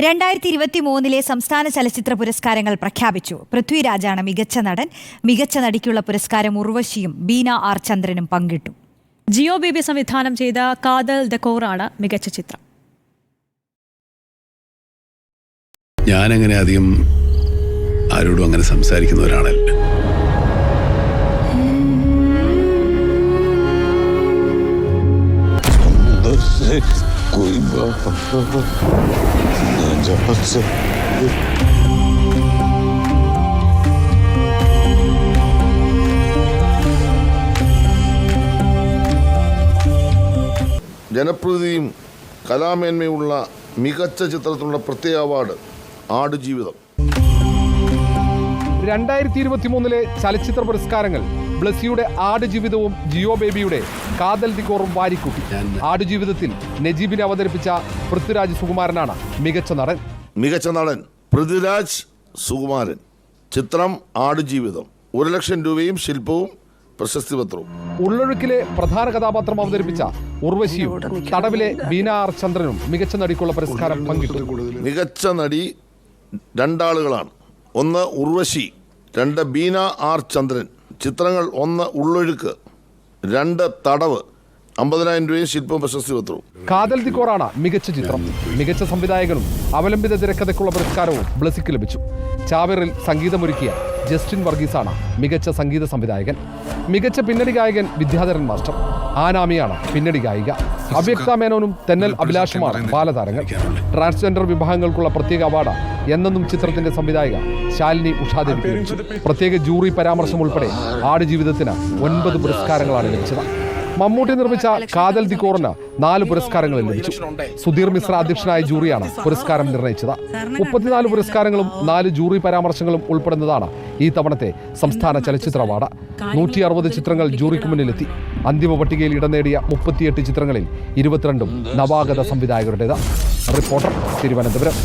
2023 സംസ്ഥാന ചലച്ചിത്ര പുരസ്കാരങ്ങൾ പ്രഖ്യാപിച്ചു. പൃഥ്വിരാജാണ് മികച്ച നടൻ. മികച്ച നടിക്കുള്ള പുരസ്കാരം ഉർവശിയും ബീന ആർ ചന്ദ്രനും പങ്കിട്ടു. ജിയോ ബേബി സംവിധാനം ചെയ്ത കാതൽ ദക്കോറാണ് മികച്ച ചിത്രം. ഞാനങ്ങനെ അധികം ആരോടും അങ്ങനെ സംസാരിക്കുന്ന ഒരാളല്ല. कोई बात ജനപ്രീതിയും കലാമേന്മയുള്ള മികച്ച ചിത്രത്തിനുള്ള പ്രത്യേക അവാർഡ് ആടുജീവിതം. 2023 ചലച്ചിത്ര പുരസ്കാരങ്ങൾ ബ്ലസ്സിയുടെ ആടുജീവിതവും ജിയോ ബേബിയുടെ കാതൽ ദിക്കോറും വാരിക്കൂട്ടി. ആടുജീവിതത്തിൽ നജീബിനെ അവതരിപ്പിച്ച പൃഥ്വിരാജ് സുകുമാരനാണ് മികച്ച നടൻ. മികച്ച നടൻ പൃഥ്വിരാജ് സുകുമാരൻ. ചിത്രം ആടുജീവിതം. 1,00,000 രൂപയും ശില്പവും പ്രശസ്തി പത്രവും. ഉള്ളൊഴുക്കിലെ പ്രധാന കഥാപാത്രം അവതരിപ്പിച്ച ഉർവശിയും തടവിലെ ബീന ആർ ചന്ദ്രനും മികച്ച നടിക്കുള്ള പുരസ്കാരം പങ്കിട്ടു. മികച്ച നടി രണ്ടാളുകളാണ്. ഒന്ന് ഉർവശി, 2 ബീന ആർ ചന്ദ്രൻ. ചിത്രങ്ങൾ 1 ഉള്ളൊഴുക്ക്, 2 തടവ്. 50,000 രൂപയും ശില്പവും പ്രശസ്തി പത്രവും. കാതൽ ദിക്കോറാണ് മികച്ച ചിത്രം. മികച്ച സംവിധായകനും അവലംബിത തിരക്കഥയ്ക്കുള്ള പുരസ്കാരവും ബ്ലസ്സിക്ക് ലഭിച്ചു. ചാവേറിൽ സംഗീതമൊരുക്കിയ ജസ്റ്റിൻ വർഗീസാണ് മികച്ച സംഗീത സംവിധായകൻ. മികച്ച പിന്നണി ഗായകൻ വിദ്യാധരൻ മാസ്റ്റർ. ആനാമിയാണ് പിന്നണി ഗായിക. അവ്യക്ത മേനോനും തെന്നൽ അഭിലാഷുമാണ് ബാലതാരങ്ങൾ. ട്രാൻസ്ജെൻഡർ വിഭാഗങ്ങൾക്കുള്ള പ്രത്യേക അവാർഡ് എന്നെന്നും ചിത്രത്തിന്റെ സംവിധായിക ശാലിനി ഉഷാദേവിക്ക് ലഭിച്ചു. പ്രത്യേക ജൂറി പരാമർശം ഉൾപ്പെടെ ആടുജീവിതത്തിന് 9 പുരസ്കാരങ്ങളാണ് ലഭിച്ചത്. മമ്മൂട്ടി നിർമ്മിച്ച കാതൽ ദിക്കോറിന് 4 പുരസ്കാരങ്ങൾ ലഭിച്ചു. സുധീർ മിശ്ര അധ്യക്ഷനായ ജൂറിയാണ് പുരസ്കാരം നിർണയിച്ചത്. 34 പുരസ്കാരങ്ങളും 4 ജൂറി പരാമർശങ്ങളും ഉൾപ്പെടുന്നതാണ് ഈ തവണത്തെ സംസ്ഥാന ചലച്ചിത്ര അവാർഡ്. 160 ചിത്രങ്ങൾ ജൂറിക്ക് മുന്നിലെത്തി. അന്തിമ പട്ടികയിൽ ഇടം നേടിയ 38 ചിത്രങ്ങളിൽ 22 നവാഗത സംവിധായകരുടേത്. റിപ്പോർട്ടർ, തിരുവനന്തപുരം.